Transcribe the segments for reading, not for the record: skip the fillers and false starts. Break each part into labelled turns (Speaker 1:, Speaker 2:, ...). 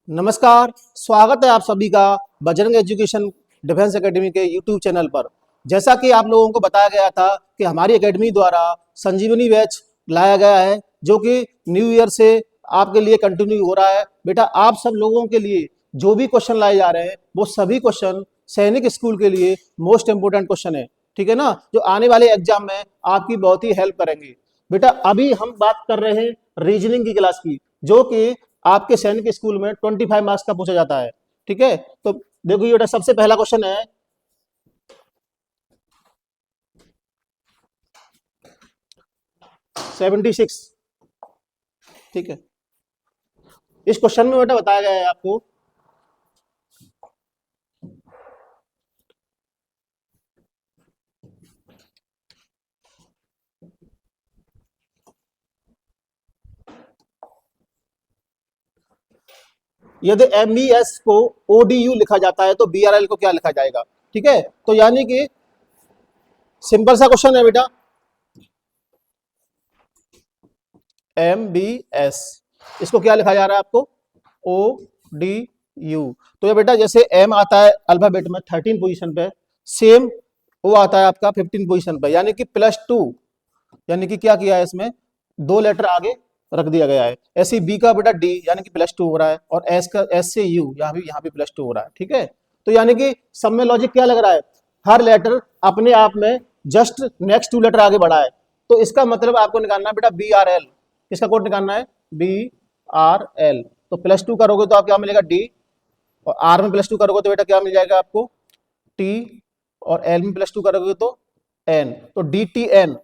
Speaker 1: नमस्कार, स्वागत है आप सभी का बजरंग एजुकेशन डिफेंस एकेडमी के यूट्यूब चैनल पर। जैसा कि आप लोगों को बताया गया था कि हमारी एकेडमी द्वारा संजीवनी बैच लाया गया है, जो कि न्यू ईयर से आपके लिए कंटिन्यू हो रहा है। बेटा, आप सब लोगों के लिए जो भी क्वेश्चन लाए जा रहे हैं वो सभी क्वेश्चन सैनिक स्कूल के लिए मोस्ट इंपोर्टेंट क्वेश्चन है, ठीक है ना, जो आने वाले एग्जाम में आपकी बहुत ही हेल्प करेंगे। बेटा, अभी हम बात कर रहे हैं रीजनिंग की क्लास की, जो कि आपके सैनिक स्कूल में 25 मार्क्स का पूछा जाता है। ठीक है, तो देखो ये बेटा सबसे पहला क्वेश्चन है 76। ठीक है, इस क्वेश्चन में बेटा बताया गया है आपको यदि एमईएस को ओडीयू लिखा जाता है तो बीआरएल को क्या लिखा जाएगा। ठीक है, तो यानी कि सिंपल सा क्वेश्चन है बेटा, एमबीएस इसको क्या लिखा जा रहा है आपको, ओ डी यू। तो ये बेटा जैसे एम आता है अल्फाबेट में 13 पोजीशन पे, सेम वो आता है आपका 15 पोजीशन पे, यानी कि +2, यानी कि क्या किया है इसमें दो लेटर आगे रख दिया गया है। ऐसे ही बी का बेटा डी यानी कि +2 हो रहा है, और एस का एस से यू यहाँ भी +2 हो रहा है। ठीक है, तो यानी कि सब में लॉजिक क्या लग रहा है, हर लेटर अपने आप में जस्ट नेक्स्ट 2 लेटर आगे बढ़ा है। तो इसका मतलब आपको निकालना है बेटा बी आर एल, इसका कोड निकालना है बी आर एल। तो +2 करोगे तो आप क्या मिलेगा डी, और आर में +2 करोगे तो बेटा क्या मिल जाएगा आपको टी, और एल में +2 करोगे तो एन, तो डी टी एन।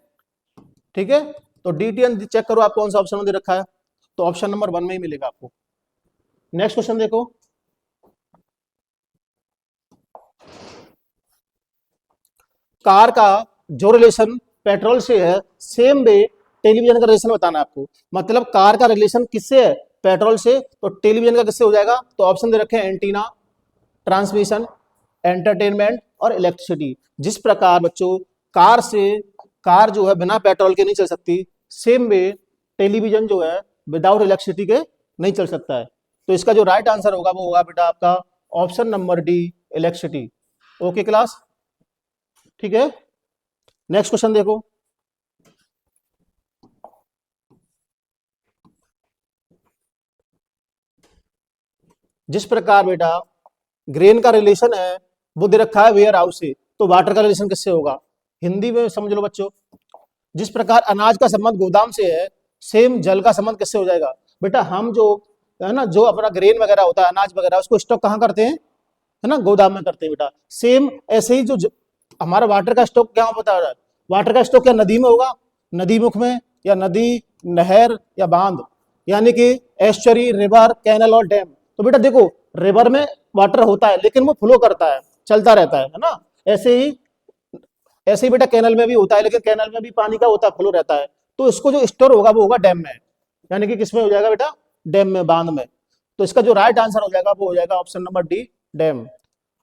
Speaker 1: ठीक है, तो डी टी एन चेक करो आप कौन सा ऑप्शन में दे रखा है, तो ऑप्शन नंबर 1 में ही मिलेगा आपको। नेक्स्ट क्वेश्चन देखो, कार का जो रिलेशन पेट्रोल से है सेम वे टेलीविजन का रिलेशन बताना है आपको। मतलब कार का रिलेशन किससे है, पेट्रोल से, तो टेलीविजन का किससे हो जाएगा। तो ऑप्शन दे रखे हैं एंटीना, ट्रांसमिशन, एंटरटेनमेंट और इलेक्ट्रिसिटी। जिस प्रकार बच्चों कार जो है बिना पेट्रोल के नहीं चल सकती, सेम वे टेलीविजन जो है विदाउट इलेक्ट्रिसिटी के नहीं चल सकता है। तो इसका जो राइट आंसर होगा वो होगा बेटा आपका option number D, electricity. Okay class, ठीक है। नेक्स्ट क्वेश्चन देखो, जिस प्रकार बेटा ग्रेन का रिलेशन है वो दे रखा है वेयर हाउस से, तो वाटर का रिलेशन किससे होगा, हिंदी में समझ लो बच्चों। जिस प्रकार अनाज का संबंध गोदाम से है, सेम जल का संबंध किससे हो जाएगा। बेटा हम जो है ना, जो अपना ग्रेन वगैरह होता है, अनाज वगैरह, उसको स्टॉक कहाँ करते हैं, है ना, गोदाम में करते हैं बेटा। सेम ऐसे ही हमारा वाटर का स्टॉक क्या होता है, वाटर का स्टॉक क्या नदी में होगा, नदी मुख में, या नदी, नहर या बांध, यानी कि एस्चुरी, रिवर, कैनल और डैम। तो बेटा देखो रिवर में वाटर होता है लेकिन वो फ्लो करता है, चलता रहता है ना। ऐसे ही बेटा कैनल में भी होता है, लेकिन कैनल में भी पानी का होता है, फ्लो रहता है। तो इसको जो स्टोर होगा वो होगा डैम में, यानी कि किसमें हो जाएगा बेटा, डैम में, बांध में। तो इसका जो राइट आंसर हो जाएगा वो हो जाएगा option number D, dam.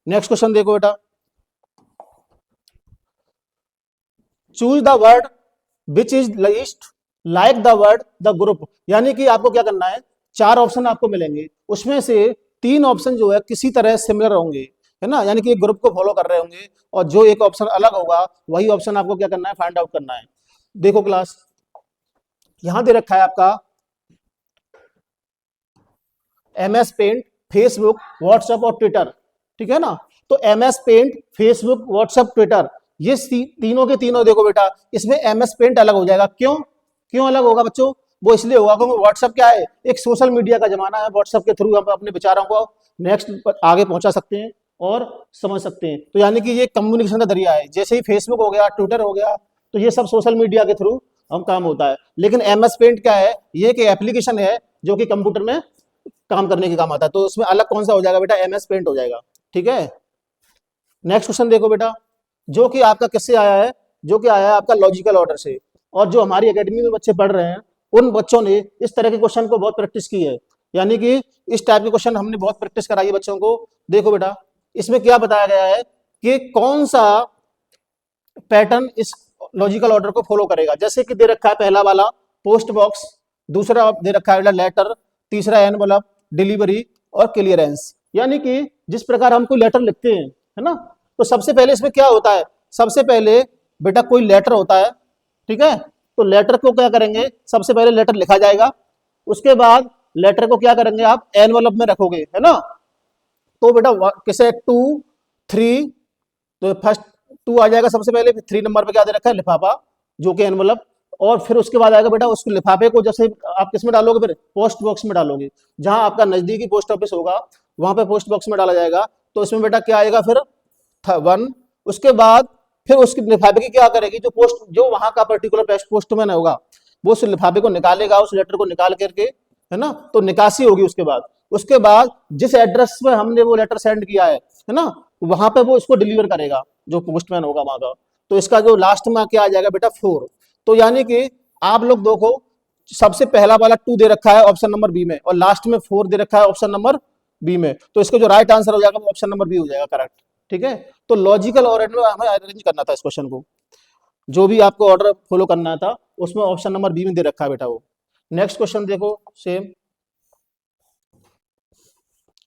Speaker 1: Next question देखो बेटा, choose the word which is least like the word the group. यानी कि आपको क्या करना है, 4 ऑप्शन आपको मिलेंगे, उसमें से 3 ऑप्शन जो है किसी तरह सिमिलर होंगे, है ना, यानी कि एक ग्रुप को फॉलो कर रहे होंगे, और जो एक ऑप्शन अलग होगा वही ऑप्शन आपको क्या करना है, फाइंड आउट करना है। देखो क्लास, यहां दे रखा है आपका MS पेंट, फेसबुक, व्हाट्सएप और ट्विटर। ठीक है ना, तो MS paint, Facebook, WhatsApp, Twitter, ये तीनों के तीनों देखो बेटा, इसमें MS पेंट अलग हो जाएगा। क्यों क्यों अलग होगा बच्चों, वो इसलिए होगा क्योंकि व्हाट्सएप क्या है, एक सोशल मीडिया का जमाना है। व्हाट्सएप के थ्रू हम अपने विचारों को नेक्स्ट आगे पहुंचा सकते हैं और समझ सकते हैं। तो यानी कि ये कम्युनिकेशन का जरिया है। जैसे ही फेसबुक हो गया, ट्विटर हो गया, तो ये सब सोशल मीडिया के थ्रू हम काम होता है। लेकिन MS पेंट क्या है, ये एक एप्लीकेशन है जो कि कंप्यूटर में काम करने के काम आता है। तो उसमें अलग कौन सा हो जाएगा बेटा, MS पेंट हो जाएगा। ठीक है, नेक्स्ट क्वेश्चन देखो बेटा, जो कि आपका किससे आया है, जो कि आया है आपका लॉजिकल ऑर्डर से। और जो हमारी एकेडमी में बच्चे पढ़ रहे हैं उन बच्चों ने इस तरह के क्वेश्चन को बहुत प्रैक्टिस की है, यानी कि इस टाइप के क्वेश्चन हमने बहुत प्रैक्टिस कराई है बच्चों को। देखो बेटा, इसमें क्या बताया गया है कि कौन सा पैटर्न इस लॉजिकल ऑर्डर को फॉलो करेगा। जैसे कि दे रखा है पहला वाला पोस्ट बॉक्स, दूसरा दे रखा है लेटर, तीसरा एनवलप, डिलीवरी, और क्लियरेंस। यानी कि जिस प्रकार हम कोई लेटर लिखते हैं, है ना, तो सबसे पहले इसमें क्या होता है, सबसे पहले बेटा कोई लेटर होता है, ठीक है, तो लेटर को क्या करेंगे, सबसे पहले लेटर लिखा जाएगा, उसके बाद लेटर को क्या करेंगे आप एनवलप में रखोगे, है ना। तो बेटा किसे 2 3, तो फर्स्ट 2 आ जाएगा सबसे पहले, फिर 3 नंबर पे क्या दे रखा है लिफाफा, जो कि एनवलप, और फिर उसके बाद आएगा बेटा उस लिफाफे को जैसे आप किस में डालोगे, फिर पोस्ट बॉक्स में डालोगे, जहां आपका नजदीकी पोस्ट ऑफिस होगा वहां पे पोस्ट बॉक्स में डाला जाएगा। तो इसमें बेटा क्या आएगा फिर 1, उसके बाद फिर उसके लिफाफे की क्या करेगी, जो वहां का पर्टिकुलर पोस्टमैन होगा वो उस लिफाफे को निकालेगा, उस लेटर को निकाल करके, है ना, तो निकासी होगी उसके बाद जिस एड्रेस पे हमने वो लेटर सेंड किया है ना, वहां पे वो इसको डिलीवर करेगा जो पोस्टमैन होगा वहां का। तो इसका जो लास्ट में क्या आ जाएगा बेटा 4। तो यानी कि आप लोग देखो सबसे पहला वाला 2 दे रखा है ऑप्शन नंबर बी में, और लास्ट में 4 दे रखा है ऑप्शन नंबर बी में, तो इसका जो राइट आंसर हो जाएगा वो ऑप्शन नंबर बी हो जाएगा करेक्ट। ठीक है, तो लॉजिकल ऑर्डर में हमें अरेंज करना था इस क्वेश्चन को, जो भी आपको ऑर्डर फॉलो करना था उसमें ऑप्शन नंबर बी में दे रखा है बेटा वो। नेक्स्ट क्वेश्चन देखो सेम,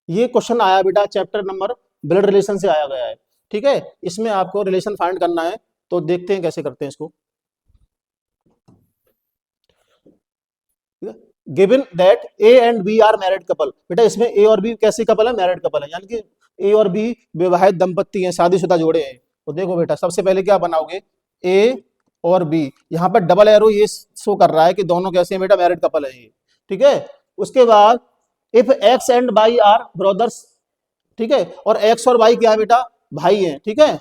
Speaker 1: ये क्वेश्चन आया बेटा चैप्टर नंबर ब्लड रिलेशन से आया गया है। ठीक है, इसमें आपको रिलेशन फाइंड करना है, तो देखते हैं कैसे करते हैं इसको। Given that A and B are married couple, बेटा इसमें ए और बी कैसे कपल है, मैरिड कपल है, यानी कि ए और बी विवाहित दंपत्ति हैं, शादीशुदा जोड़े हैं। तो देखो बेटा सबसे पहले क्या बनाओगे, ए और बी, यहाँ पर डबल एरो ये शो कर रहा है कि दोनों कैसे हैं बेटा, मैरिड कपल है ये। ठीक है, उसके बाद if X and Y are brothers, ठीक है, और एक्स और वाई क्या है बेटा, भाई हैं। ठीक है,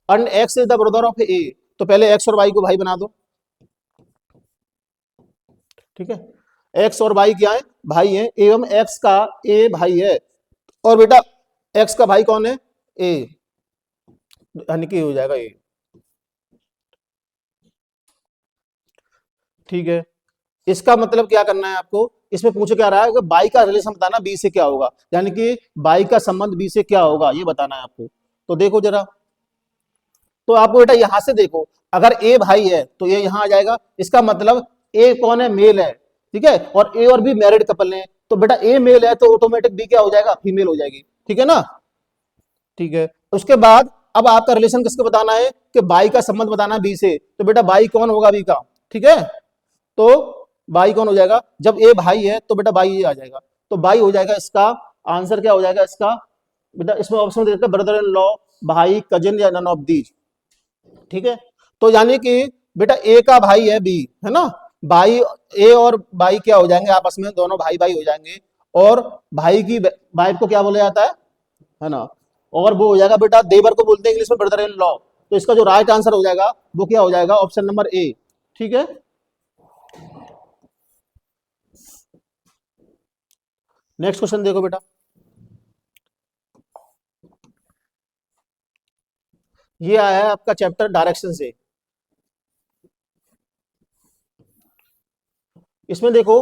Speaker 1: and X is the brother of A, तो पहले एक्स और वाई को भाई बना दो। ठीक है, एक्स और वाई क्या है, भाई है, एवं एक्स का ए भाई है, और बेटा एक्स का भाई कौन है, ए, यानी कि हो जाएगा ए। ठीक है, इसका मतलब क्या करना है आपको, इसमें पूछे क्या रहा है कि बाई का रिलेशन बताना बी से क्या होगा, यानी कि बाई का संबंध बी से क्या होगा ये बताना है आपको। तो देखो जरा, तो आपको बेटा यहां से देखो, अगर ए भाई है तो ये यहां आ जाएगा, इसका मतलब ए कौन है, मेल है। ठीक है, और ए और बी मैरिड कपल है, तो बेटा ए मेल है तो ऑटोमेटिक बी क्या हो जाएगा, फीमेल हो जाएगी। ठीक है ना, ठीक है, उसके बाद अब आपका रिलेशन किसको बताना है कि बाई का संबंध बताना है बी से, तो बेटा बाई कौन होगा बी का। ठीक है, तो बाई कौन हो जाएगा, जब ए भाई है तो बेटा बाई आ जाएगा, तो बाई हो जाएगा, इसका आंसर क्या हो जाएगा इसका बेटा, इसमें ऑप्शन दे देते हैं ब्रदर इन लॉ, भाई, कजिन या नन ऑफ दीज। ठीक है, तो यानी कि बेटा ए का भाई है बी, है ना, भाई ए और भाई क्या हो जाएंगे आपस में, दोनों भाई भाई हो जाएंगे, और भाई की वाइफ को क्या बोला जाता है ना, और वो हो जाएगा बेटा देवर को बोलते हैं इंग्लिश में ब्रदर इन लॉ। तो इसका जो राइट आंसर हो जाएगा वो क्या हो जाएगा, ऑप्शन नंबर ए। ठीक है, नेक्स्ट क्वेश्चन देखो बेटा, ये आया है आपका चैप्टर डायरेक्शन से। इसमें देखो,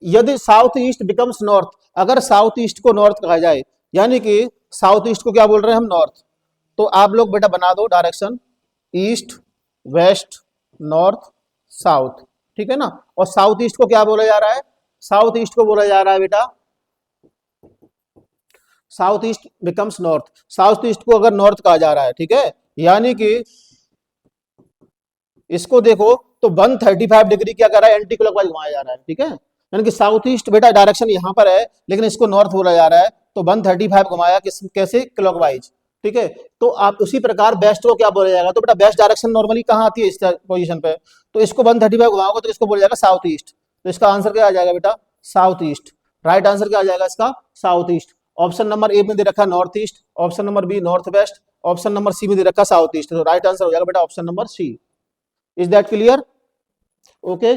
Speaker 1: यदि साउथ ईस्ट बिकम्स नॉर्थ, अगर साउथ ईस्ट को नॉर्थ कहा जाए, यानी कि साउथ ईस्ट को क्या बोल रहे हैं हम, नॉर्थ, तो आप लोग बेटा बना दो direction east, west, north, south. ठीक है ना, और साउथ ईस्ट को क्या बोला जा रहा है, साउथ ईस्ट को बोला जा रहा है बेटा, south east becomes north, south east को अगर नॉर्थ कहा जा रहा है, ठीक है, यानी कि इसको देखो तो 135 डिग्री क्या कर रहा है, एंटी क्लॉकवाइज घुमाया जा रहा है। ठीक है, यानी कि साउथ ईस्ट बेटा डायरेक्शन यहां पर है, लेकिन इसको नॉर्थ बोला जा रहा है, तो 135 घुमाया कैसे, क्लॉकवाइज। ठीक है, तो आप उसी प्रकार वेस्ट को क्या बोला जाएगा, तो बेटा वेस्ट डायरेक्शन नॉर्मली कहां आती है, इस पोजीशन पे, तो इसको 135 घुमाओगे तो इसको बोला जाएगा साउथ ईस्ट। तो इसका आंसर क्या आ जाएगा बेटा, साउथ ईस्ट। राइट आंसर क्या आ जाएगा इसका, south east. Option number A में दे रखा north east, option number B north west, option number C में दे रखा साउथ ईस्ट, तो राइट आंसर हो जाएगा बेटा option number C. Is that clear? Okay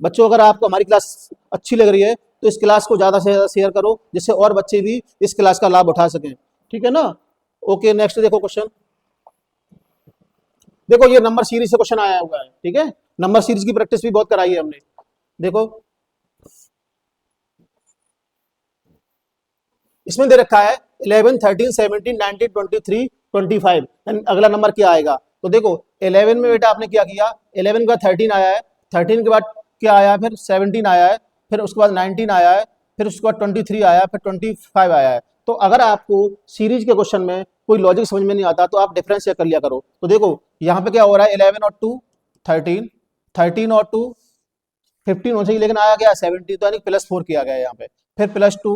Speaker 1: बच्चों, अगर आपको हमारी क्लास अच्छी लग रही है तो इस क्लास को ज्यादा से ज्यादा शेयर करो, जिससे और बच्चे भी इस क्लास का लाभ उठा सकें। ठीक है ना, ओके नेक्स्ट देखो क्वेश्चन, देखो ये नंबर सीरीज से क्वेश्चन आया हुआ है। ठीक है, नंबर सीरीज की प्रैक्टिस भी बहुत कराई है हमने। देखो इसमें दे रखा है 11, 13, 17, 19, 23, 25, अगला नंबर क्या आएगा। तो देखो 11 में बेटा आपने क्या किया, 11 के बाद 13 आया है, 13 के बाद क्या आया, फिर 17 आया है, फिर उसके बाद 19 आया है, फिर उसके बाद 23 आया, फिर 25 आया है। तो अगर आपको सीरीज के क्वेश्चन में कोई लॉजिक समझ में नहीं आता तो आप डिफरेंस चेक कर लिया करो। तो देखो यहाँ पे क्या हो रहा है, 11 और 2 13, 13 और 2 15 हो चाहिए, लेकिन आया गया 17, तो यानी +4 किया गया है यहाँ पे, फिर +2,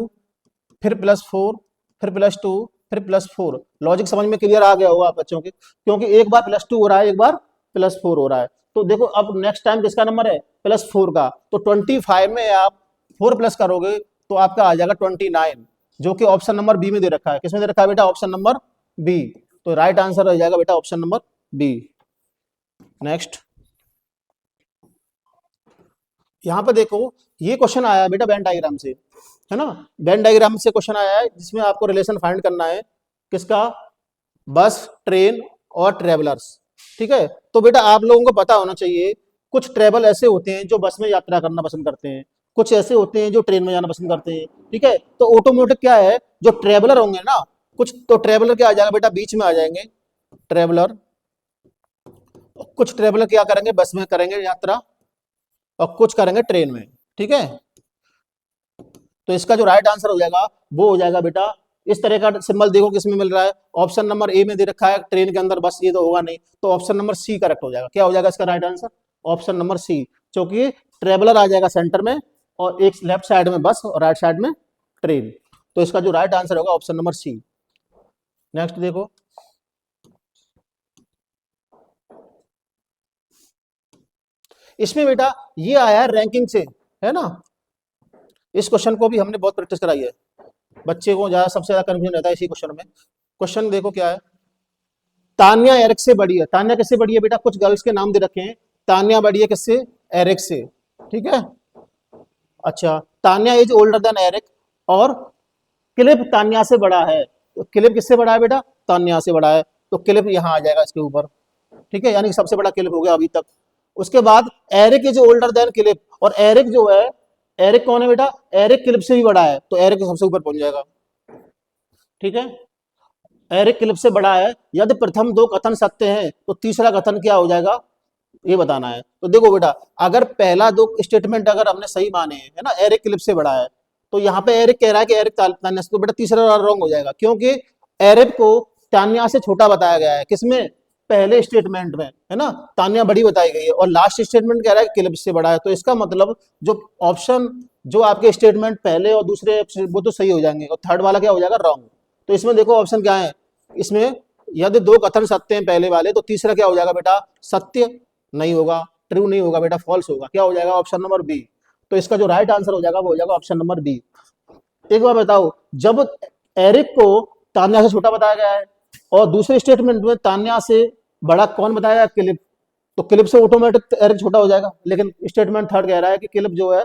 Speaker 1: फिर +4, फिर +2, फिर +4। लॉजिक समझ में क्लियर आ गया होगा आप बच्चों के, क्योंकि एक बार +2 हो रहा है, एक बार +4 हो रहा है। तो देखो अब नेक्स्ट टाइम किसका नंबर है, +4 का, तो 25 में आप 4 प्लस करोगे तो आपका आ जाएगा 29, जो कि ऑप्शन नंबर बी में दे रखा है। किसमें दे रखा है बेटा, ऑप्शन नंबर बी। तो राइट आंसर हो जाएगा बेटा ऑप्शन नंबर बी। नेक्स्ट यहां पर देखो, ये क्वेश्चन आया है बेटा वेन डायग्राम से, है ना, वेन डायग्राम से क्वेश्चन आया है जिसमें आपको रिलेशन फाइंड करना है किसका, बस, ट्रेन और ट्रेवलर्स। ठीक है, तो बेटा आप लोगों को पता होना चाहिए, कुछ ट्रेवल ऐसे होते हैं जो बस में यात्रा करना पसंद करते हैं, कुछ ऐसे होते हैं जो ट्रेन में जाना पसंद करते हैं। ठीक है, तो ऑटोमोटिव क्या है, जो ट्रेवलर होंगे ना, कुछ तो ट्रेवलर क्या आ जाएगा बेटा, बीच में आ जाएंगे ट्रेवलर, कुछ ट्रेवलर क्या करेंगे, बस में करेंगे यात्रा, और कुछ करेंगे ट्रेन में। ठीक है, तो इसका जो राइट आंसर हो जाएगा वो हो जाएगा बेटा, इस तरह का सिंबल देखो किसमें मिल रहा है, ऑप्शन नंबर ए में दे रखा है ट्रेन के अंदर, बस ये तो होगा नहीं, तो ऑप्शन नंबर सी करेक्ट हो जाएगा। क्या हो जाएगा इसका right answer, option number C, क्योंकि ट्रेवलर आ जाएगा सेंटर में और एक लेफ्ट साइड में बस और राइट साइड में ट्रेन। तो इसका जो राइट आंसर होगा ऑप्शन नंबर सी। नेक्स्ट देखो, इसमें बेटा ये आया है रैंकिंग से, है ना, इस क्वेश्चन को भी हमने बहुत प्रैक्टिस कराई है, बच्चे को ज्यादा सबसे ज्यादा कंफ्यूजन रहता है इसी क्वेश्चन में। क्वेश्चन देखो क्या है, तान्या एरिक से बड़ी है। तान्या किससे बड़ी है बेटा, कुछ गर्ल्स के नाम दे रखे हैं, तान्या बड़ी है किससे, एरिक से। ठीक है, अच्छा, Tanya is older than Eric, और क्लिप तान्या से बड़ा है। तो क्लिप किससे बड़ा है बेटा, तान्या से बड़ा है, तो क्लिप यहाँ आ जाएगा इसके ऊपर। ठीक है, यानी कि सबसे बड़ा क्लिप हो गया अभी तक। उसके बाद Eric is older than Clip, और एरिक जो है, एरिक कौन है बेटा, एरिक क्लिप से भी बड़ा है, तो एरिक सबसे ऊपर पहुंच जाएगा। ठीक है, एरिक क्लिप से बड़ा है, यदि प्रथम दो कथन सत्य हैं तो तीसरा कथन क्या हो जाएगा, ये बताना है। तो देखो बेटा, अगर पहला दो स्टेटमेंट अगर हमने सही माने हैं, है ना, एरिक क्लिप से बड़ा है, तो यहाँ पे एरिक कह रहा है कि एरिक तान्या से, तो बेटा तीसरा रॉन्ग हो जाएगा, क्योंकि एरिक को तान्या से छोटा बताया गया है, किसमें, पहले स्टेटमेंट में, है ना, तान्या बड़ी बताई गई है, और लास्ट स्टेटमेंट कह रहा है कि क्लिप से बड़ा है। तो इसका मतलब जो ऑप्शन, जो आपके स्टेटमेंट पहले और दूसरे वो तो सही हो जाएंगे, और थर्ड वाला क्या हो जाएगा, रॉन्ग। तो इसमें देखो ऑप्शन क्या है, इसमें यदि दो कथन सत्य हैं पहले वाले, तो तीसरा क्या हो जाएगा बेटा, सत्य नहीं होगा, ट्रू नहीं होगा बेटा, फॉल्स होगा। क्या हो जाएगा, ऑप्शन नंबर बी। तो इसका जो राइट आंसर हो जाएगा वो हो जाएगा ऑप्शन नंबर बी। एक बार बताओ, जब एरिक को तान्या से छोटा बताया गया है और दूसरे स्टेटमेंट में तान्या से बड़ा कौन बताया गया, क्लिप, तो क्लिप से ऑटोमेटिक एरिक छोटा हो जाएगा, लेकिन स्टेटमेंट थर्ड कह रहा है कि क्लिप जो है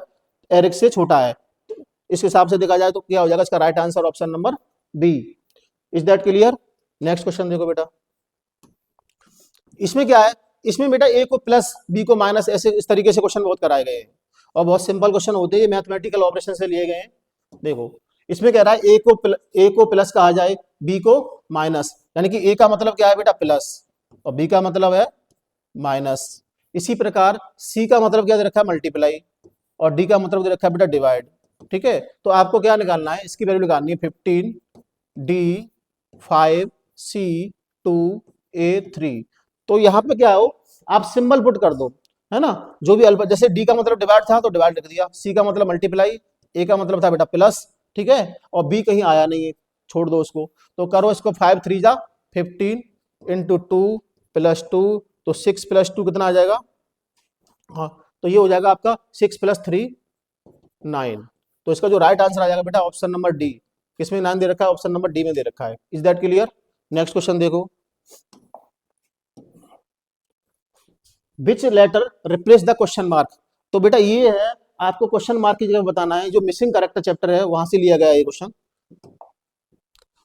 Speaker 1: एरिक से छोटा है। तो इस हिसाब से देखा जाए तो क्या हो जाएगा इसका right answer option number B. Is that clear. Next question देखो बेटा, इसमें क्या है, इसमें बेटा ए को प्लस बी को माइनस, ऐसे इस तरीके से क्वेश्चन बहुत कराए गए हैं और बहुत सिंपल क्वेश्चन होते हैं, मैथमेटिकल ऑपरेशन से लिए गए हैं। देखो इसमें कह रहा है ए को प्लस कहा जाए, बी को माइनस, यानी कि ए का मतलब क्या है बेटा, प्लस, और बी का मतलब है माइनस। इसी प्रकार सी का मतलब क्या दे रखा है, मल्टीप्लाई, और डी का मतलब दे रखा है बेटा डिवाइड। ठीक है, तो आपको क्या निकालना है, इसकी वैल्यू निकालनी है 15 डी 5 सी 2 ए 3। तो यहाँ पे क्या हो, आप सिंबल पुट कर दो, है ना, जो भी अल्फा, जैसे डी का मतलब डिवाइड था तो डिवाइड लिख दिया, सी का मतलब मल्टीप्लाई, ए का मतलब था बेटा प्लस, ठीक है, और बी कहीं आया नहीं है, छोड़ दो उसको। तो करो इसको, 5 3 जा 15 इंटू 2 प्लस 2, तो 6 प्लस 2 कितना आ जाएगा, हाँ, तो ये हो जाएगा आपका 6 प्लस 3 9। तो इसका जो राइट आंसर आ जाएगा बेटा ऑप्शन नंबर डी। किसमें 9 दे रखा है, ऑप्शन नंबर डी में दे रखा है। Is that clear. Next question देखो, which letter replace the question mark. तो बेटा ये है, आपको क्वेश्चन मार्क की जगह बताना है, जो मिसिंग करेक्टर चैप्टर है वहां से लिया गया है ये क्वेश्चन।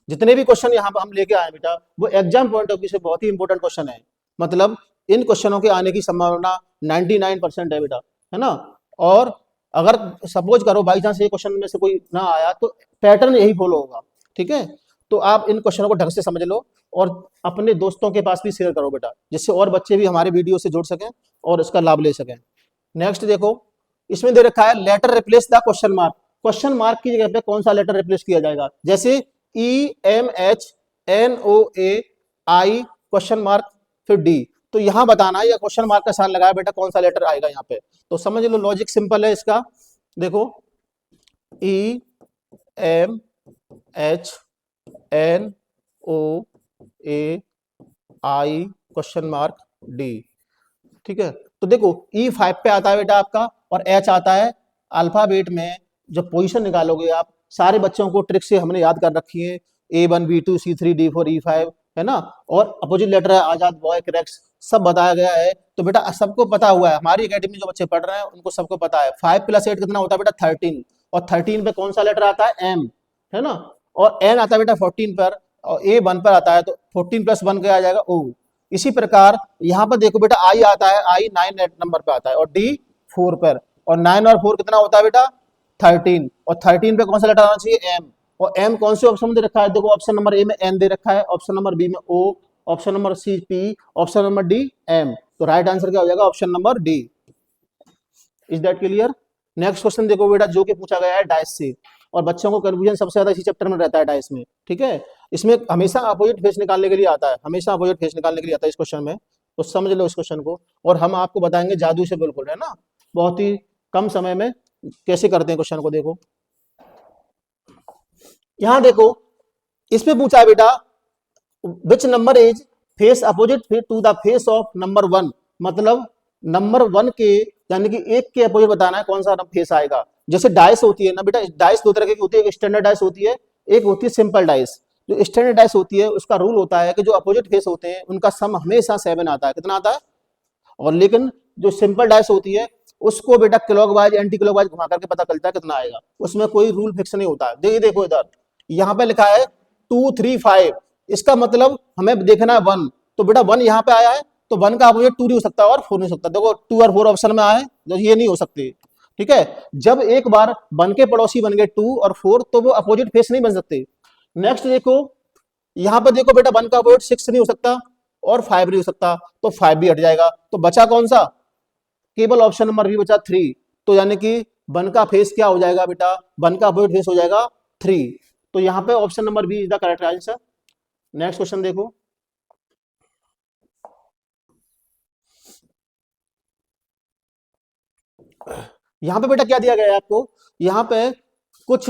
Speaker 1: जितने भी क्वेश्चन यहाँ पर हम लेके आए बेटा, वो एग्जाम पॉइंट ऑफ व्यू से बहुत ही इंपॉर्टेंट क्वेश्चन है, मतलब इन क्वेश्चनों के आने की संभावना 99% है बेटा, है ना। और अगर सपोज करो बाई चांस ये क्वेश्चन में से कोई ना आया तो पैटर्न यही फॉलो होगा। ठीक है, तो आप इन क्वेश्चनों को ढंग से समझ लो और अपने दोस्तों के पास भी शेयर करो बेटा, जिससे और बच्चे भी हमारे वीडियो से जुड़ सकें और इसका लाभ ले सकें। नेक्स्ट देखो, इसमें दे रखा है letter replace the question mark. Question mark की जगह पे कौन सा लेटर रिप्लेस किया जाएगा, जैसे EMHNOAI क्वेश्चन मार्क फिर D, तो यहां बताना है या क्वेश्चन मार्क का साइन लगाया बेटा कौन सा लेटर आएगा यहाँ पे। तो समझ लो लॉजिक सिंपल है इसका, देखो EMHNOAI क्वेश्चन मार्क D, ठीक है। तो देखो E5 पे आता है बेटा आपका और H आता है अल्फाबेट में। जब पोजीशन निकालोगे आप, सारे बच्चों को ट्रिक से हमने याद कर रखी है, A1 B2 C3 D4 E5 है ना, और अपोजिट लेटर है आजाद बॉय क्रैक्स, सब बताया गया है। तो बेटा सबको पता हुआ है, हमारी एकेडमी जो बच्चे पढ़ रहे हैं उनको सबको पता है 5 + 8 कितना होता है बेटा 13, और 13 पे कौन सा लेटर आता है M, है ना, और N आता है बेटा 14 पर, और A1 पर आता है, तो 14 + 1 क्या आ जाएगा O। इसी प्रकार यहाँ पर देखो बेटा I आता है, I 9 नंबर पे आता है, और D 4 पर, और 9 और 4 कितना होता है बेटा 13, और 13 पे कौन सा लेटर आना चाहिए M, और M कौन से ऑप्शन में दे रखा है, देखो ऑप्शन नंबर A में N दे रखा है, ऑप्शन नंबर B में O, option number C P, option number D M, तो राइट आंसर क्या हो जाएगा option number D। Is that clear? Next question देखो बेटा जो कि पूछा गया है डाइस से, और बच्चों को कंफ्यूजन सबसे ज्यादा इसी चैप्टर में रहता है डाइस में, ठीक है। इसमें हमेशा अपोजिट फेस निकालने के लिए आता है, हमेशा अपोजिट फेस निकालने के लिए आता है इस क्वेश्चन में, तो समझ लो इस क्वेश्चन को, और हम आपको बताएंगे जादू से बिल्कुल, है ना, बहुत ही कम समय में कैसे करते हैं क्वेश्चन को। देखो यहां देखो इसमें पूछा है बेटा which number is face opposite to the face of number 1, मतलब नंबर 1 के यानी कि एक के अपोजिट बताना है कौन सा फेस आएगा। जैसे डाइस होती है ना बेटा, डाइस दो तरह की होती है, एक स्टैंडर्ड डाइस होती है, एक होती है सिंपल डाइस। जो स्टैंडर्ड डाइस होती है उसका रूल होता है कि जो अपोजिट फेस होते हैं उनका सम हमेशा 7 आता है, कितना आता है, और लेकिन जो सिंपल डाइस होती है उसको बेटा क्लॉकवाइज एंटी क्लॉकवाइज घुमा करके पता चलता है कितना आएगा, उसमें कोई रूल फिक्स नहीं होता है। देखो इधर यहाँ पे लिखा है 2 3 5, इसका मतलब हमें देखना है 1, तो बेटा 1 यहाँ पे आया है, तो 1 का अपोजिट 2 नहीं हो सकता और 4 नहीं हो सकता। देखो 2 और 4 ऑप्शन में आए, तो ये नहीं हो सकते, ठीक है। जब एक बार 1 के पड़ोसी बन गए 2 और 4, तो वो अपोजिट फेस नहीं बन सकते। नेक्स्ट देखो यहाँ पे देखो बेटा 1 का अपोजिट 6 नहीं हो सकता और 5 नहीं हो सकता, तो 5 भी हट जाएगा, तो बचा कौन सा, केवल ऑप्शन नंबर बी बचा 3। तो यानी कि 1 का फेस क्या हो जाएगा बेटा, 1 का अपोजिट फेस हो जाएगा 3, तो यहाँ पे option number B is the correct answer. Next question देखो यहाँ पे बेटा क्या दिया गया है आपको, यहाँ पे कुछ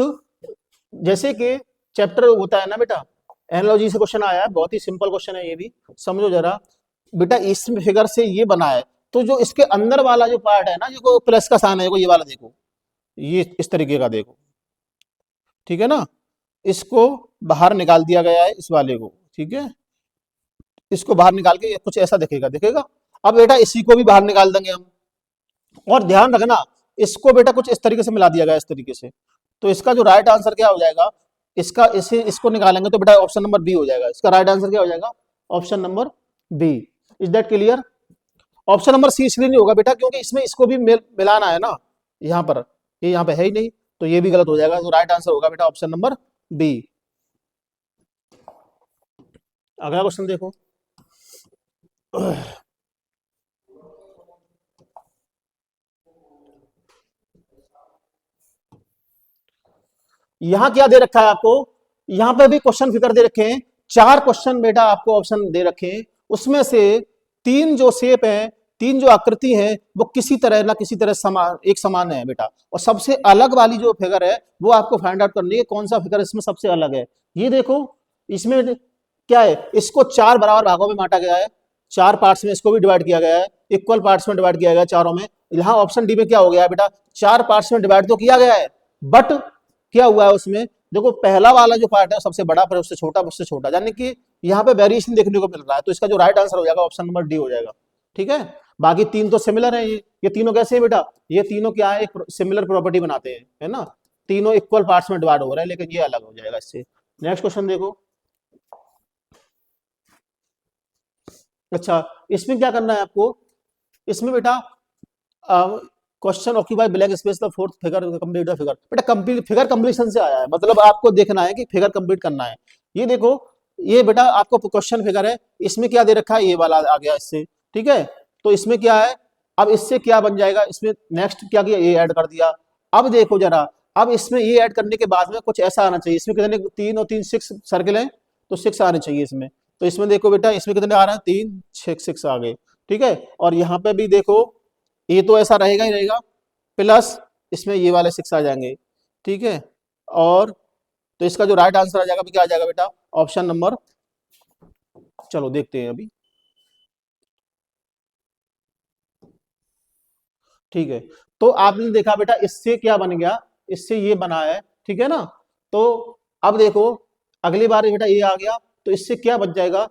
Speaker 1: जैसे कि चैप्टर होता है ना बेटा, एनालॉजी से क्वेश्चन आया है, बहुत ही सिंपल क्वेश्चन है ये भी, समझो जरा बेटा। इस फिगर से ये बना है, तो जो इसके अंदर वाला जो पार्ट है ना, जो प्लस का साइन है, ये वाला देखो, ये इस तरीके का देखो, ठीक है ना, इसको बाहर निकाल दिया गया है इस वाले को, ठीक है, इसको बाहर निकाल के कुछ ऐसा दिखेगा दिखेगा। अब बेटा इसी को भी बाहर निकाल देंगे हम, और ध्यान रखना इसको बेटा कुछ इस तरीके से मिला दिया गया इस तरीके से, तो इसका जो राइट आंसर क्या हो जाएगा, इसका इसको निकालेंगे तो बेटा ऑप्शन नंबर बी हो जाएगा, इसका राइट आंसर क्या हो जाएगा option number B. Is that clear? Option number C इसलिए नहीं होगा बेटा क्योंकि इसमें इसको भी मिलाना है ना, यहाँ पर ये यहाँ पे है ही नहीं, तो ये भी गलत हो जाएगा, तो राइट आंसर होगा बेटा ऑप्शन नंबर बी। अगला क्वेश्चन देखो यहां क्या दे रखा है आपको, यहां पे भी क्वेश्चन फिगर दे रखे हैं, 4 क्वेश्चन बेटा आपको ऑप्शन दे रखे हैं, उसमें से 3 जो शेप है, 3 जो आकृति है, वो किसी तरह ना किसी तरह समान एक समान है बेटा, और सबसे अलग वाली जो फिगर है वो आपको फाइंड आउट करनी है कौन सा फिगर इसमें सबसे अलग है। ये देखो इसमें क्या है, इसको 4 बराबर भागों में बांटा गया है, 4 पार्ट्स में इसको भी डिवाइड किया गया है, इक्वल पार्ट्स में डिवाइड किया गया है चारों में। यहाँ ऑप्शन डी में क्या हो गया है बेटा, 4 पार्ट्स में डिवाइड तो किया गया है, बट क्या हुआ है उसमें, देखो पहला वाला जो पार्ट है सबसे बड़ा, फिर उससे छोटा, यानी कि यहाँ पे वेरिएशन देखने को मिल रहा है, तो इसका जो राइट आंसर हो जाएगा ऑप्शन नंबर डी हो जाएगा, ठीक है। बाकी 3 तो सिमिलर है, ये तीनों कैसे है बेटा, ये तीनों क्या है, एक सिमिलर प्रॉपर्टी बनाते हैं, है ना, तीनों इक्वल पार्ट्स में डिवाइड हो रहे हैं, लेकिन ये अलग हो जाएगा इससे। नेक्स्ट क्वेश्चन देखो, अच्छा इसमें क्या करना है आपको, इसमें बेटा question occupy blank space the fourth figure complete the figure, बेटा कंप्लीट फिगर कंप्लीशन से आया है, मतलब आपको देखना है कि फिगर कंप्लीट करना है। ये देखो ये बेटा आपको क्वेश्चन फिगर है, इसमें क्या दे रखा है, ये वाला आ गया इससे, ठीक है, तो इसमें क्या है, अब इससे क्या बन जाएगा, इसमें नेक्स्ट क्या किया, ये ऐड कर दिया। अब देखो जरा अब इसमें ये ऐड करने के बाद में कुछ ऐसा आना चाहिए, इसमें कितने, 3 और 3 6 सर्किल हैं, तो 6 आने चाहिए इसमें। तो इसमें देखो बेटा, इसमें कितने आ रहे हैं, 3 6 आ गए, ठीक है। और यहाँ पे भी देखो, ये तो ऐसा रहेगा ही रहेगा, प्लस इसमें ये वाले 6 आ जाएंगे, ठीक है। और तो इसका जो राइट आंसर आ जाएगा क्या आ जाएगा बेटा, ऑप्शन नंबर, चलो देखते हैं अभी, ठीक है। तो आपने देखा बेटा, इससे क्या बन गया, इससे ये बना है, ठीक है ना। तो अब देखो, अगली बार बेटा ये आ गया, तो इससे क्या बच जाएगा,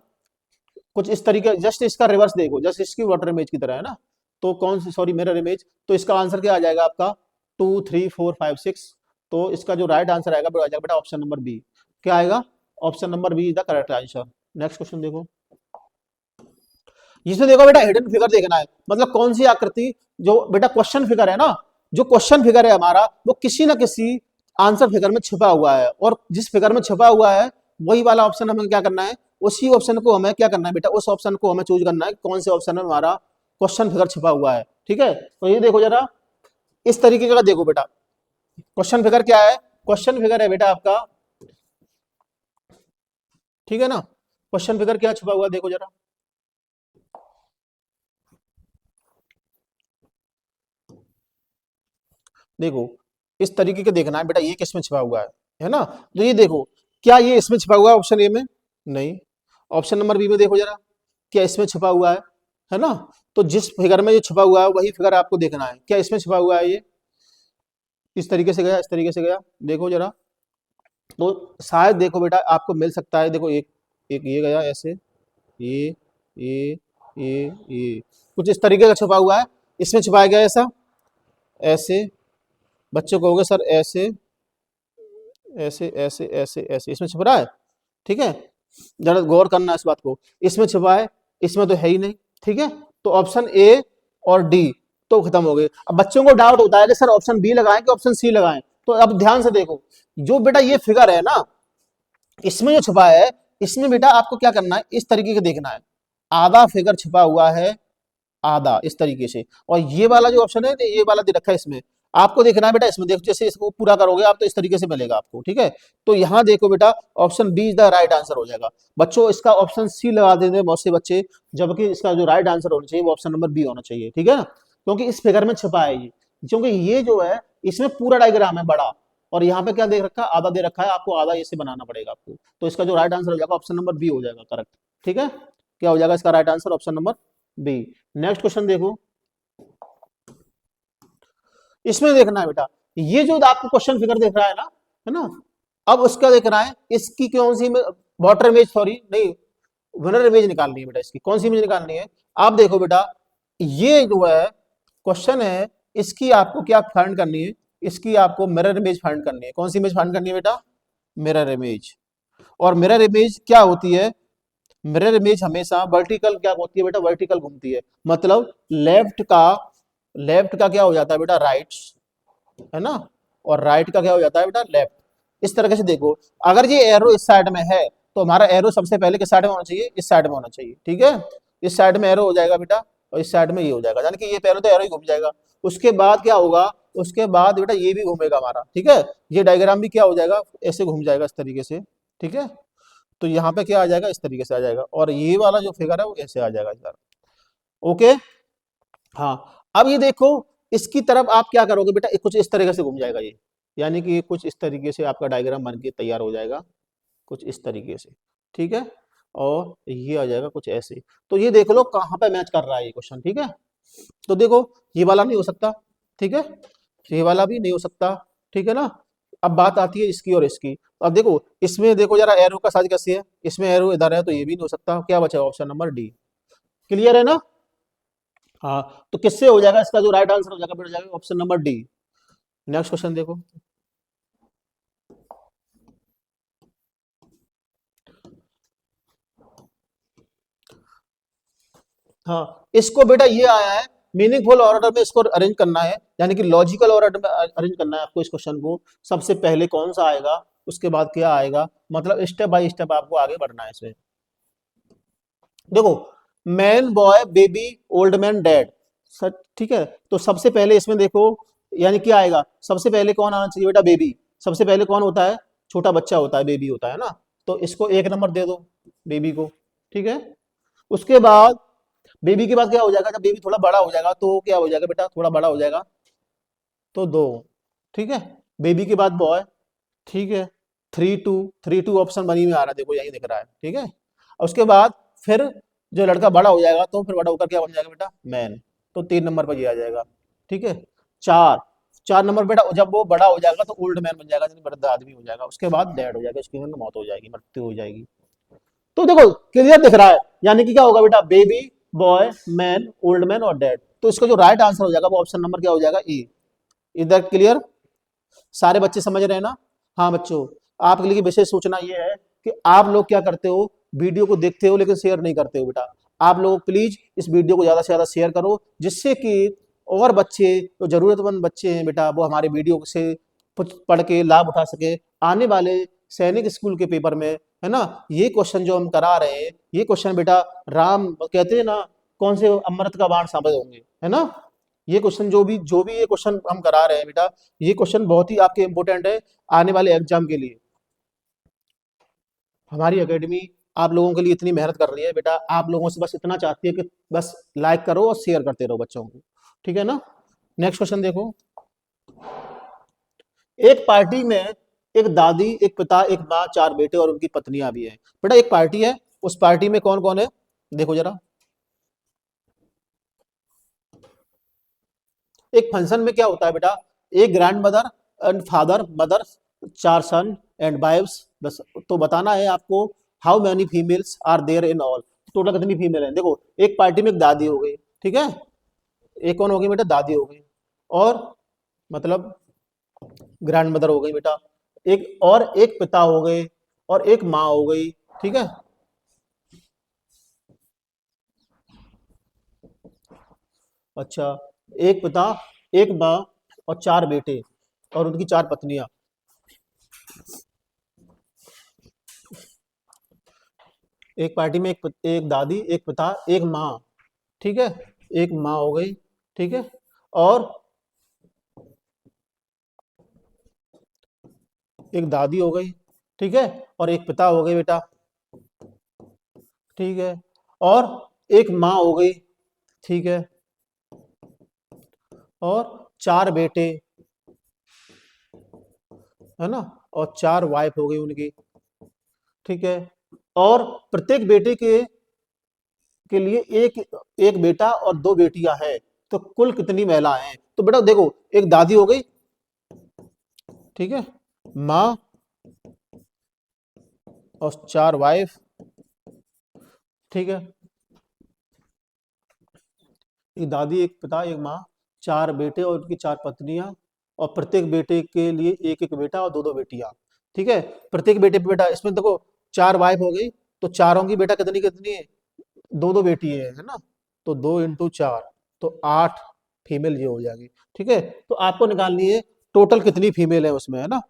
Speaker 1: कुछ इस तरीके, जस्ट इसका रिवर्स देखो, जस्ट इसकी वाटर इमेज की तरह है ना। तो कौन सी, सॉरी मिरर इमेज, तो इसका आंसर क्या आ जाएगा आपका, 2 3 4 5 6। तो इसका जो राइट आंसर आएगा वो आ जाएगा बेटा ऑप्शन नंबर बी। क्या आएगा, option number B is the correct answer. Next question देखो, जिसमें देखो बेटा हिडन फिगर देखना है, मतलब कौन सी आकृति, जो बेटा क्वेश्चन फिगर है ना, जो क्वेश्चन फिगर है हमारा, वो किसी ना किसी आंसर फिगर में छिपा हुआ है, और जिस फिगर में छिपा हुआ है वही वाला ऑप्शन हमें क्या करना है, उसी ऑप्शन को हमें क्या करना है बेटा, उस ऑप्शन को हमें चूज करना है, कौन से ऑप्शन में हमारा क्वेश्चन फिगर छिपा हुआ है, ठीक है। तो ये देखो जरा, इस तरीके का देखो बेटा, क्वेश्चन फिगर क्या है, क्वेश्चन फिगर है बेटा आपका, ठीक है ना। क्वेश्चन फिगर क्या छिपा हुआ है, देखो जरा, देखो इस तरीके के देखना है बेटा, ये किसमें छिपा हुआ है ना। तो ये देखो, क्या ये इसमें छिपा हुआ है ऑप्शन ए में, नहीं। ऑप्शन नंबर बी में देखो जरा, क्या इसमें छिपा हुआ है ना। तो जिस फिगर में ये छिपा हुआ है वही फिगर आपको देखना है, क्या इसमें छिपा हुआ है, ये इस तरीके से गया, इस तरीके से गया, देखो जरा। तो शायद देखो बेटा आपको मिल सकता है, देखो एक एक ये गया ऐसे, ये ये ये कुछ इस तरीके का छिपा हुआ है, इसमें छिपाया गया ऐसा, ऐसे, बच्चों कहोगे सर ऐसे ऐसे ऐसे ऐसे ऐसे इसमें छिप रहा है, ठीक है। जरा गौर करना इस बात को, इसमें छिपा है, इसमें तो है ही नहीं, ठीक है। तो ऑप्शन ए और डी तो खत्म हो गए। अब बच्चों को डाउट होता है कि सर ऑप्शन बी लगाएं कि ऑप्शन सी लगाएं, तो अब ध्यान से देखो, जो बेटा ये फिगर है ना, इसमें जो छिपा है, इसमें बेटा आपको क्या करना है, इस तरीके का देखना है, आधा फिगर छिपा हुआ है, आधा इस तरीके से। और ये वाला जो ऑप्शन है, ये वाला दे रखा है, इसमें आपको देखना है बेटा, इसमें देखो जैसे इसको पूरा करोगे आप तो इस तरीके से मिलेगा आपको, ठीक है। तो यहाँ देखो बेटा, option B is the right answer हो जाएगा। बच्चों इसका ऑप्शन सी लगा देते हैं बहुत से बच्चे, जबकि इसका जो राइट आंसर होना चाहिए वो ऑप्शन नंबर बी होना चाहिए, ठीक है ना। क्योंकि इस फिगर में छिपा है ये, क्योंकि ये जो है इसमें पूरा डायग्राम है बड़ा, और यहाँ पे क्या दे रखा है, आधा दे रखा है, आपको आधा ऐसे बनाना पड़ेगा आपको। तो इसका जो राइट आंसर हो जाएगा ऑप्शन नंबर बी हो जाएगा करेक्ट, ठीक है। क्या हो जाएगा इसका right answer, option number B. Next question देखो, इसमें देखना है बेटा, ये जो आपको क्वेश्चन फिगर देख रहा है ना, अब उसका देखना है इसकी कौन सी वाटर इमेज, सॉरी नहीं, मिरर इमेज निकालनी है बेटा, इसकी कौन सी इमेज निकालनी है। आप देखो बेटा, ये जो है क्वेश्चन है, इसकी आपको क्या फाइंड करनी है, इसकी आपको मिरर इमेज फाइंड करनी है। कौन सी इमेज फाइंड करनी है बेटा, मिरर इमेज। और मिरर इमेज क्या होती है, मिरर इमेज हमेशा वर्टिकल क्या होती है बेटा, वर्टिकल घूमती है, मतलब लेफ्ट का क्या हो जाता है बेटा, राइट, है ना, और राइट का क्या हो जाता है बेटा, लेफ्ट। इस तरीके से देखो, अगर ये एरो इस साइड में है तो हमारा एरो सबसे पहले किस साइड में होना चाहिए, इस साइड में होना चाहिए, ठीक है। इस साइड में एरो हो जाएगा बेटा, और इस साइड में ये हो जाएगा, यानी कि ये पहले तो एरो ही घूम जाएगा। उसके बाद क्या होगा, उसके बाद बेटा ये भी घूमेगा हमारा, ठीक है। ये डायग्राम भी क्या हो जाएगा, ऐसे घूम जाएगा इस तरीके से, ठीक है। तो यहाँ पे क्या आ जाएगा, इस तरीके से आ जाएगा, और ये वाला जो फिगर है वो ऐसे आ जाएगा इधर, ओके। हाँ, अब ये देखो, इसकी तरफ आप क्या करोगे बेटा, कुछ इस तरीके से घूम जाएगा ये, यानी कि कुछ इस तरीके से आपका डायग्राम बन के तैयार हो जाएगा, कुछ इस तरीके से, ठीक है। और ये आ जाएगा कुछ ऐसे। तो ये देख लो कहाँ पे मैच कर रहा है ये क्वेश्चन, ठीक है। तो देखो, ये वाला नहीं हो सकता, ठीक है, ये वाला भी नहीं हो सकता, ठीक है ना। अब बात आती है इसकी और इसकी। अब देखो, इसमें देखो जरा एरो का साइज कैसे है, इसमें एरो इधर है तो ये भी नहीं हो सकता। क्या बचा, ऑप्शन नंबर डी। क्लियर है ना। हाँ, तो किससे हो जाएगा, इसका जो राइट आंसर हो जाएगा बेटा, जाएगा option number D. Next question देखो, हाँ, इसको बेटा ये आया है, मीनिंगफुल ऑर्डर में इसको अरेंज करना है, यानी कि लॉजिकल ऑर्डर में अरेंज करना है आपको इस क्वेश्चन को। सबसे पहले कौन सा आएगा, उसके बाद क्या आएगा, मतलब स्टेप बाय स्टेप आपको आगे बढ़ना है इसमें। देखो, man, boy, baby, old man, dad, ठीक है। तो सबसे पहले इसमें देखो, यानी क्या आएगा, सबसे पहले कौन आना चाहिए बेटा, बेबी। सबसे पहले कौन होता है, छोटा बच्चा होता है, बेबी होता है ना। तो इसको 1 नंबर दे दो, बेबी को। ठीक है। उसके बाद बेबी के बाद क्या हो जाएगा, जब बेबी थोड़ा बड़ा हो जाएगा तो क्या हो जाएगा बेटा, थोड़ा बड़ा हो जाएगा तो 2। ठीक है। बेबी के बाद बॉय। ठीक है। 3 2, 3 2 ऑप्शन बनी में आ रहा है, देखो यही दिख रहा है। ठीक है। और उसके बाद फिर जो लड़का बड़ा हो जाएगा तो फिर बड़ा होकर क्या बन जाएगा बेटा, मैन। तो 3 नंबर पर ये आ जाएगा। ठीक है। 4, 4 नंबर बेटा, जब वो बड़ा हो जाएगा तो ओल्ड मैन बन जाएगा, यानी वृद्ध आदमी हो जाएगा। उसके बाद डेड हो जाएगा, उसकी उम्र में मौत हो जाएगी, मृत्यु हो जाएगी। तो देखो क्लियर दिख रहा है, यानी कि क्या होगा बेटा, baby, boy, man, old man और डेड। तो इसका जो राइट आंसर हो जाएगा वो ऑप्शन नंबर क्या हो जाएगा, ए। इधर क्लियर, सारे बच्चे समझ रहे हैं ना। हाँ बच्चों, आपके लिए विशेष सूचना ये है कि आप लोग क्या करते हो, वीडियो को देखते हो लेकिन शेयर नहीं करते हो बेटा। आप लोग प्लीज इस वीडियो को ज्यादा से ज्यादा शेयर करो, जिससे कि और बच्चे, जो जरूरतमंद बच्चे हैं बेटा, वो हमारे वीडियो से कुछ पढ़ के लाभ उठा सके। आने वाले सैनिक स्कूल के पेपर में, है ना, ये क्वेश्चन जो हम करा रहे हैं, ये क्वेश्चन बेटा राम कहते हैं ना, कौन से अमृत का बाण साबित होंगे, है ना। ये क्वेश्चन जो भी ये क्वेश्चन हम करा रहे हैं बेटा, ये क्वेश्चन बहुत ही आपके इंपॉर्टेंट है आने वाले एग्जाम के लिए। हमारी एकेडमी आप लोगों के लिए इतनी मेहनत कर रही है बेटा, आप लोगों से बस इतना चाहती है कि बस लाइक करो और शेयर करते रहो बच्चों को। ठीक है ना। नेक्स्ट क्वेश्चन देखो। एक पार्टी में एक दादी, एक पिता, एक माँ, 4 बेटे और उनकी पत्नियां भी हैं। बेटा एक पार्टी है, उस पार्टी में कौन कौन है, देखो जरा। एक फंक्शन में क्या होता है बेटा, एक grandmother and father, mother, 4 son and wifes, बस। तो बताना है आपको, how many females are there in all, total कितनी फीमेल है। देखो एक पार्टी में एक दादी हो गई, ठीक है, एक कौन हो गई बेटा, दादी हो गई, और मतलब ग्रैंड मदर हो गई बेटा, एक और एक पिता हो गए, और एक माँ हो गई। ठीक है। अच्छा, एक पिता, एक माँ और 4 बेटे और उनकी 4 पत्नियां। एक पार्टी में एक दादी, एक पिता, एक माँ। ठीक है। एक माँ हो गई। ठीक है। और एक दादी हो गई। ठीक है। और एक पिता हो गए बेटा। ठीक है। और एक माँ हो गई। ठीक है। और 4 बेटे, है ना, और 4 वाइफ हो गई उनकी। ठीक है। और प्रत्येक बेटे के लिए एक एक बेटा और 2 बेटियां हैं। तो कुल कितनी महिलाएं हैं, तो बेटा देखो, एक दादी हो गई, ठीक है, माँ और 4 वाइफ। ठीक है। एक दादी, एक पिता, एक माँ, 4 बेटे और उनकी 4 पत्नियां, और प्रत्येक बेटे के लिए एक एक बेटा और 2 2 बेटियां। ठीक है। प्रत्येक बेटे पे बेटा, इसमें देखो 4 वाइफ हो गई, तो चारों की बेटा कितनी कितनी है, 2 2 बेटी है ना। तो 2 × 4, तो 8 फीमेल ये हो जाएगी। ठीक है। तो आपको निकालनी है टोटल कितनी फीमेल है उसमें, है ना।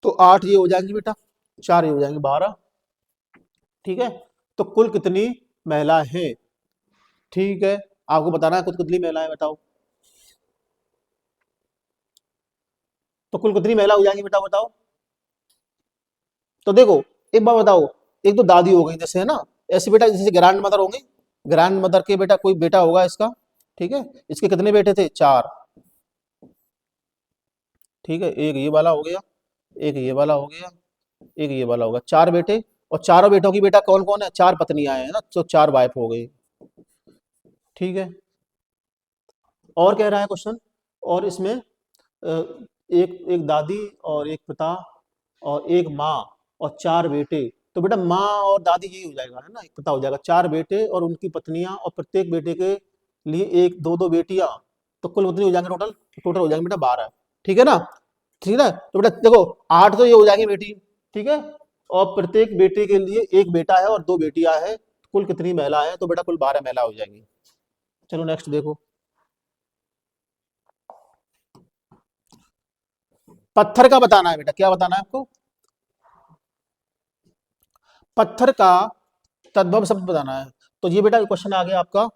Speaker 1: तो 8 ये हो जाएंगी बेटा, 4 ये हो जाएंगे, 12। ठीक है। तो कुल कितनी महिलाएं हैं, ठीक है, आपको बताना है कुल कितनी महिलाएं, बताओ। तो कुल कितनी महिला हो जाएंगी बेटा, बताओ। तो देखो एक बात बताओ, एक तो दादी हो गई जैसे, है ना, ऐसे बेटा जैसे ग्रैंड मदर होंगे, ग्रैंड मदर के बेटा कोई बेटा होगा इसका। ठीक है। इसके कितने बेटे थे, 4। ठीक है। एक ये वाला हो गया, एक ये वाला हो गया, एक ये वाला होगा, 4 बेटे। और चारों बेटों की बेटा कौन कौन है, 4 पत्नियां हैं ना, तो 4 वाइफ हो गई। ठीक है। और कह रहा है क्वेश्चन, और इसमें एक एक दादी और एक पिता और एक माँ और 4 बेटे। तो बेटा माँ और दादी यही हो जाएगा, है ना, एक पिता हो जाएगा, 4 बेटे और उनकी पत्नियां, और प्रत्येक बेटे के लिए एक 2 2 बेटियां। तो कुल कितनी हो जाएंगे टोटल, टोटल हो जाएंगे बेटा 12। ठीक है ना। ठीक है ना। तो बेटा देखो 8 तो ये हो जाएंगी बेटी। ठीक है। और प्रत्येक बेटे के लिए एक बेटा है और 2 बेटियां है। कुल कितनी महिला है, तो बेटा कुल 12 महिला हो जाएंगी। चलो नेक्स्ट देखो। पत्थर का बताना है बेटा, क्या बताना है आपको, पत्थर का तद्भव शब्द बताना है। तो ये बेटा क्वेश्चन आ गया आपका,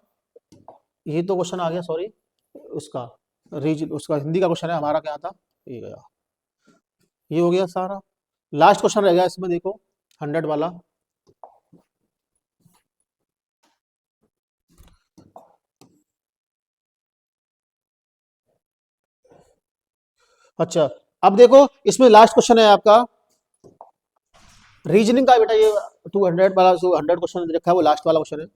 Speaker 1: ये तो क्वेश्चन आ गया, सॉरी, उसका उसका हिंदी का क्वेश्चन है हमारा, क्या था ये गया, ये हो गया सारा। लास्ट क्वेश्चन रह गया इसमें, देखो 100 वाला। अच्छा, अब देखो इसमें लास्ट क्वेश्चन है आपका रीजनिंग का बेटा, ये 200 वाला जो 100 क्वेश्चन दे रखा है वो लास्ट वाला क्वेश्चन है।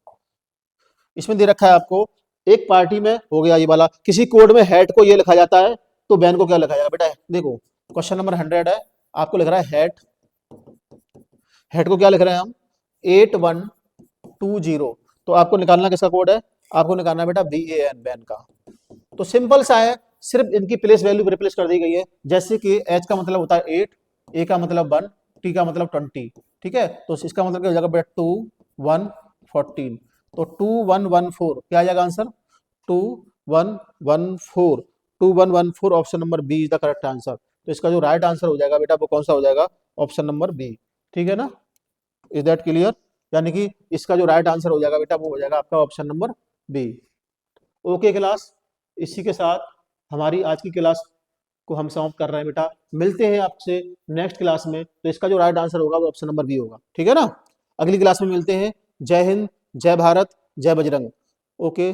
Speaker 1: इसमें दे रखा है आपको, एक पार्टी में हो गया ये वाला, किसी कोड में हेड को ये लिखा जाता है तो बैन को क्या लिखा जाएगा बेटा, देखो क्वेश्चन नंबर 100 है, आपको लिख रहा है हेड, हेड को क्या लिख रहे हैं हम 8120, तो आपको निकालना किसका कोड है, आपको निकालना है बेटा BAN, बैन का। तो सिंपल सा है, सिर्फ इनकी प्लेस वैल्यू रिप्लेस कर दी गई है, जैसे कि H का मतलब होता है 8, A का मतलब 1, T का मतलब 20, ठीक है, तो इसका मतलब क्या हो जाएगा बेटा 2 1 14, तो 2114 क्या आ जाएगा answer 2114, 2114 option number B is the correct answer. तो इसका जो राइट आंसर हो जाएगा बेटा वो कौन सा हो जाएगा, ऑप्शन नंबर बी, ठीक है ना, इज दैट क्लियर, यानी कि इसका जो राइट आंसर हो जाएगा बेटा वो हो जाएगा आपका option number B. Okay class, इसी के साथ हमारी आज की क्लास को हम समाप्त कर रहे हैं बेटा, मिलते हैं आपसे नेक्स्ट क्लास में, तो इसका जो राइट आंसर होगा वो ऑप्शन नंबर बी होगा, ठीक है ना। अगली क्लास में मिलते हैं, जय हिंद, जय भारत, जय बजरंग। ओके।